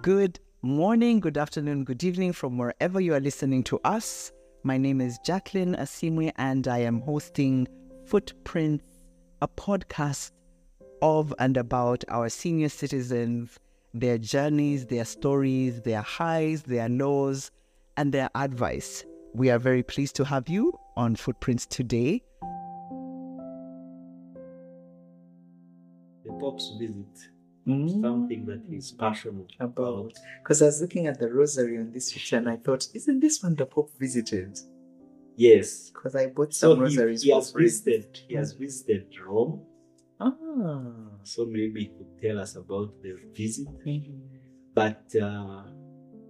Good morning, good afternoon, good evening from wherever you are listening to us. My name is Jacqueline Asimwe and I am hosting Footprints, a podcast of and about our senior citizens, their journeys, their stories, their highs, their lows, and their advice. We are very pleased to have you on Footprints today. The Pope's visit. Something that he's passionate about. Because I was looking at the rosary on this picture and I thought, isn't this one the Pope visited? Yes. Because I bought some rosaries. He has visited Rome. So maybe he could tell us about the visit. But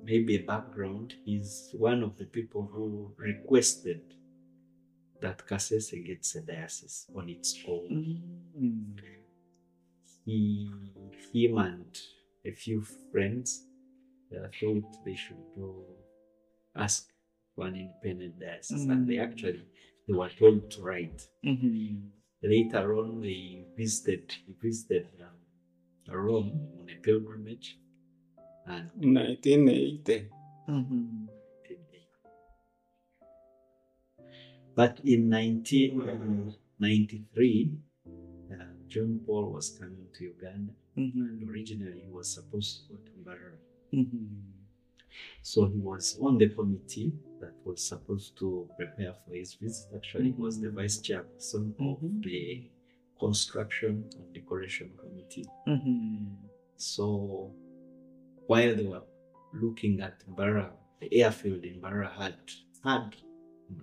maybe a background, he's one of the people who requested that Kasese gets a diocese on its own. Him and a few friends thought they should go ask for an independent diocese, and they were told to write. Later on, he visited Rome on a pilgrimage, and 1980. But in 1993. John Paul was coming to Uganda, and originally he was supposed to go to Mbarara. So he was on the committee that was supposed to prepare for his visit. Actually, he was the vice chairperson of the construction and decoration committee. So while they were looking at Mbarara, the airfield in Mbarara had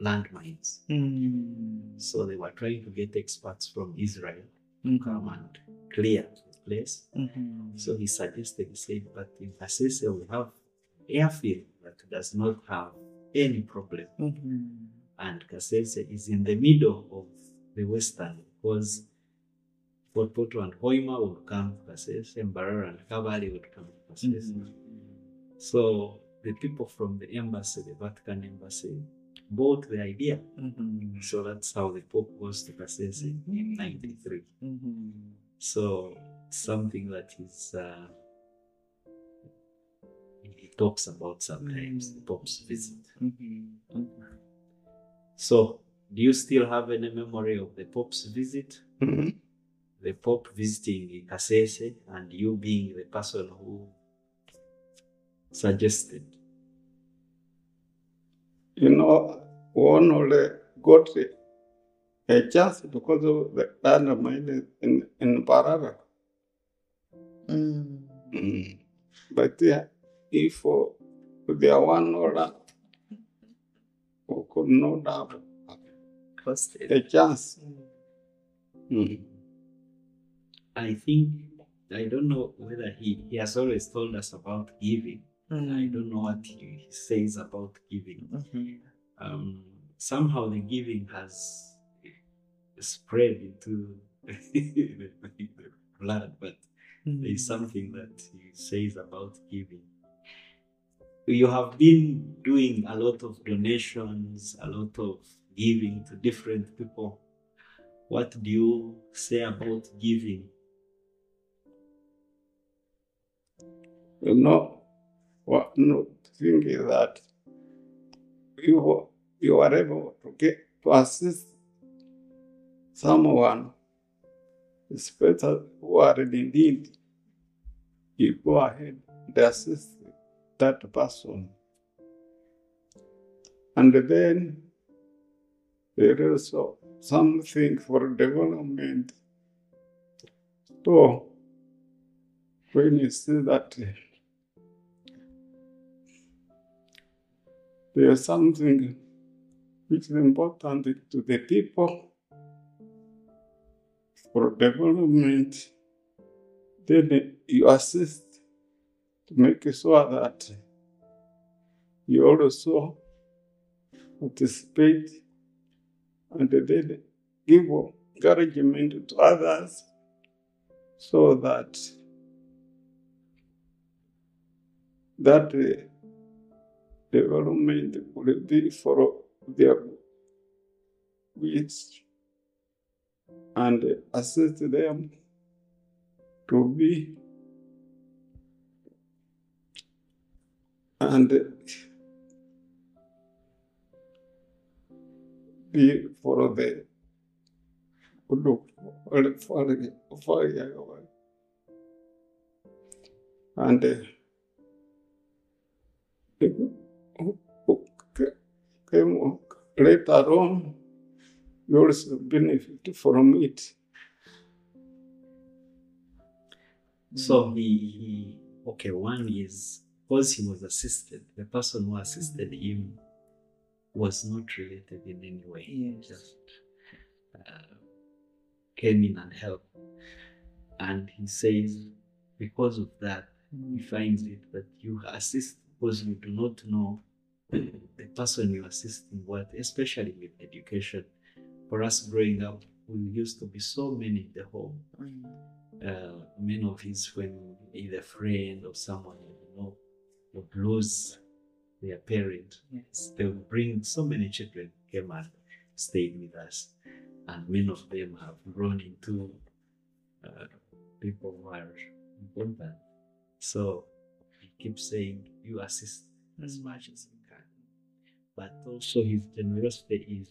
landmines. So they were trying to get experts from Israel come and clear the place. So he suggested, he said, but in Kasese we have airfield that does not have any problem. And Kasese is in the middle of the western, because Fort Poto and Hoima would come to Kasese, Mbarara and Kabale would come to Kasese. So the people from the embassy, the Vatican embassy, bought the idea. So that's how the Pope goes to Kasese in 93. So something that he talks about sometimes, the Pope's visit. So do you still have any memory of the Pope's visit? The Pope visiting Kasese and you being the person who suggested? One only got a chance because of the landmine in Mbarara. But if there were no land, we could not have a chance. I don't know whether he has always told us about giving. I don't know what he says about giving. Somehow the giving has spread into the blood, but there is something that he says about giving. You have been doing a lot of donations, a lot of giving to different people. What do you say about giving? What thing is that you are able to assist someone, especially who are in need. You go ahead and assist that person. And then there is something for development. So when you see that there's something which is important to the people for development, then you assist to make sure that you also participate and then give encouragement to others so that development will be for their needs and assist them to be And for the and later on, you also benefit from it. So one is, because he was assisted, the person who assisted him was not related in any way. Yes. Just came in and helped. And he says, because of that, he finds it that you assist because you do not know the person you're assisting what, especially with education. For us growing up, we used to be so many in the home. Many of his, when either friend or someone would lose their parent, yes, they would bring so many children came and stayed with us, and many of them have grown into people who are important. So he keeps saying, you assist as much as you can. But also his generosity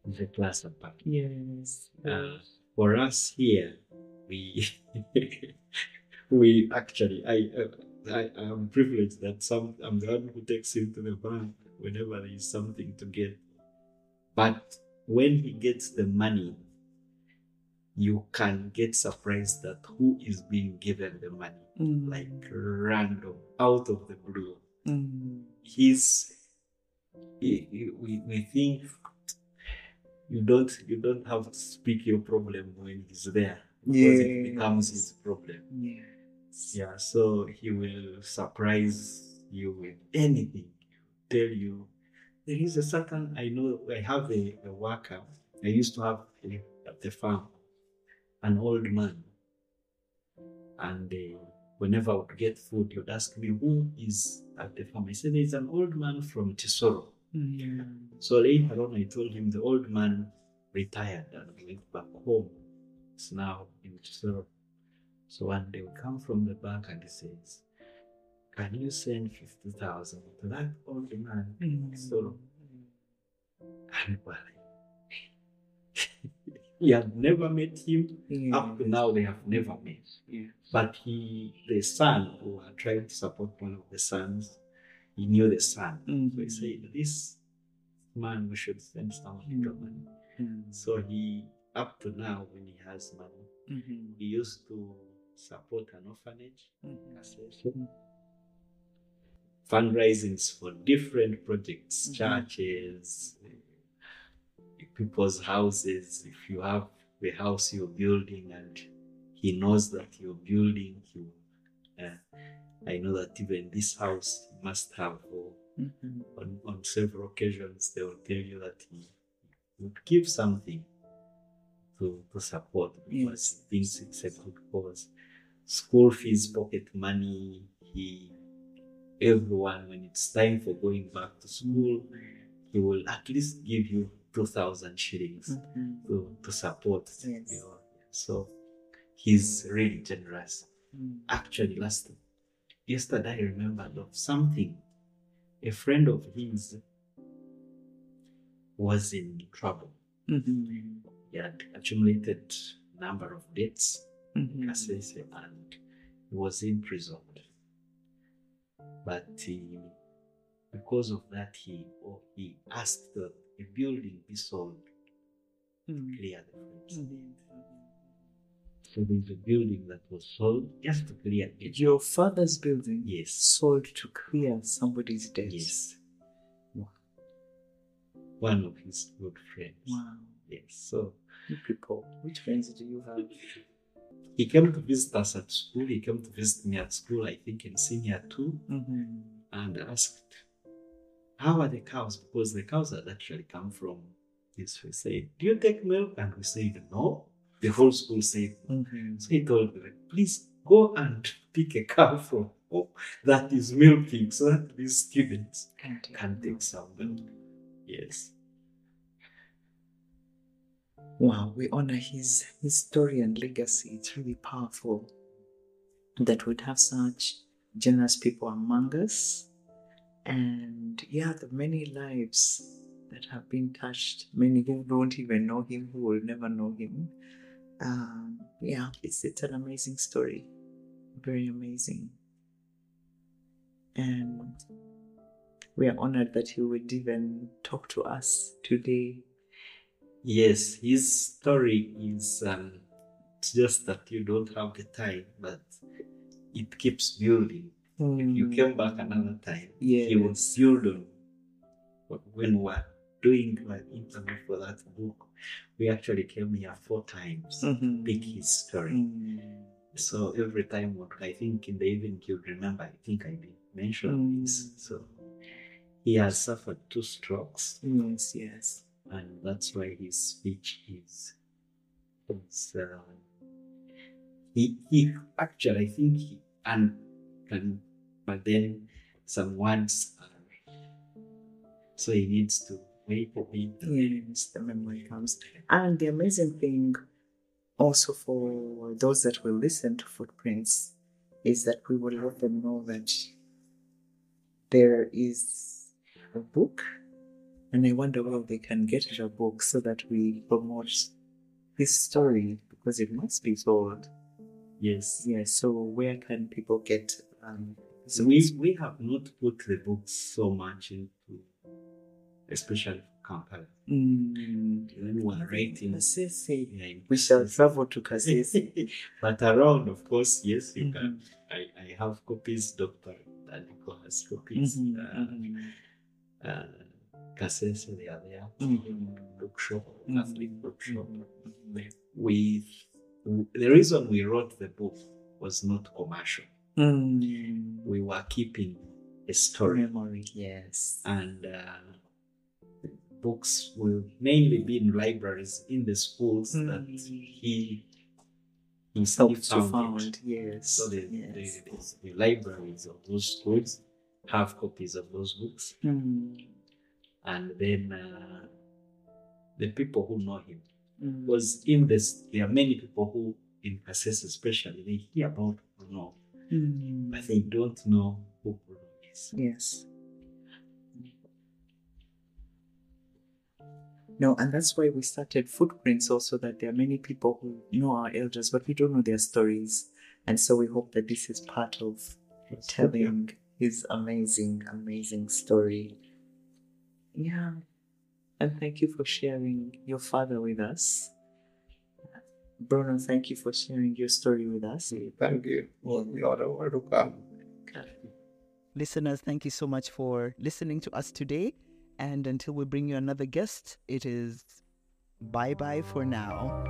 is a class apart. Yes. For us here, we actually, I am privileged that I'm the one who takes him to the bank whenever there is something to get. But when he gets the money, you can get surprised at who is being given the money, like random, out of the blue. We think you don't have to speak your problem when he's there, because it becomes his problem. Yes. Yeah, so he will surprise you with anything. Tell you, there is a certain, I know I have a worker I used to have at the farm, an old man, and whenever I would get food, he would ask me, who is at the farm? I said, there's an old man from Tisoro. So later on, I told him the old man retired and went back home. It's now in Tisoro. So one day we come from the bank and he says, can you send 50,000 to that old man in Tisoro? And he had never met him. Up to now, they have never met. But the son, who had tried to support one of the sons, he knew the son. So he said, this man, we should send some money. So he, up to now, when he has money, he used to support an orphanage, fundraisings for different projects, churches, people's houses. If you have the house you're building and he knows that you're building, I know that even this house must have, on several occasions, they will tell you that he would give something to support, because he thinks it's a good cause. School fees, pocket money, everyone, when it's time for going back to school, he will at least give you 2,000 shillings to support. So he's really generous. Actually, yesterday I remembered of something. A friend of his was in trouble. He had accumulated a number of debts, and he was imprisoned. But because of that, he asked that a building be sold to clear the funds. So there's a building that was sold just to clear it. Your father's building? Yes. Sold to clear somebody's debts? Yes. One of his good friends. Wow. Yes. So, people, which friends do you have? He came to visit us at school. He came to visit me at school, I think in senior 2, and asked, how are the cows? Because the cows had actually come from this. We said, do you take milk? And we said, no. The whole school said, So he told me, please go and pick a cow from home that is milking, so that these students can take some milk. Yes. Wow, we honor his story and legacy. It's really powerful that we'd have such generous people among us. And yeah, the many lives that have been touched, many who don't even know him, who will never know him. Yeah, it's an amazing story. Very amazing. And we are honored that he would even talk to us today. Yes, his story is it's just that you don't have the time, but it keeps building. If you came back another time, he will build on. When we were doing an interview for that book, we actually came here 4 times to pick his story. So every time, I think in the evening you'll remember, I think I did mention this. So he has suffered 2 strokes. Yes. And that's why his speech is he actually, I think he can, but then some words are, so he needs to wait a bit. Yes, the memory comes. And the amazing thing also for those that will listen to Footprints is that we will let them know that there is a book, and I wonder where they can get a book so that we promote this story, because it must be told. Yes. So where can people get so we have not put the books so much into, especially for Kampala. When we are writing, we shall travel to Kasese. But around, of course, yes, you can. I have copies. Dr. Daniko has copies. Kasese, they are there. Bookshop, Catholic bookshop. The reason we wrote the book was not commercial. We were keeping a story. Memory, yes. And books will mainly be in libraries in the schools that he helped to found. Found. Yes. So the libraries of those schools have copies of those books. And then the people who know him, because in this, there are many people who, in Kasese especially, they hear about Bruno, but they don't know who Bruno is. Yes. No, and that's why we started Footprints also, that there are many people who know our elders, but we don't know their stories. And so we hope that this is part of telling his amazing, amazing story. Yeah. And thank you for sharing your father with us. Bruno, thank you for sharing your story with us. Thank you for the honor to come. Listeners, thank you so much for listening to us today. And until we bring you another guest, it is bye-bye for now.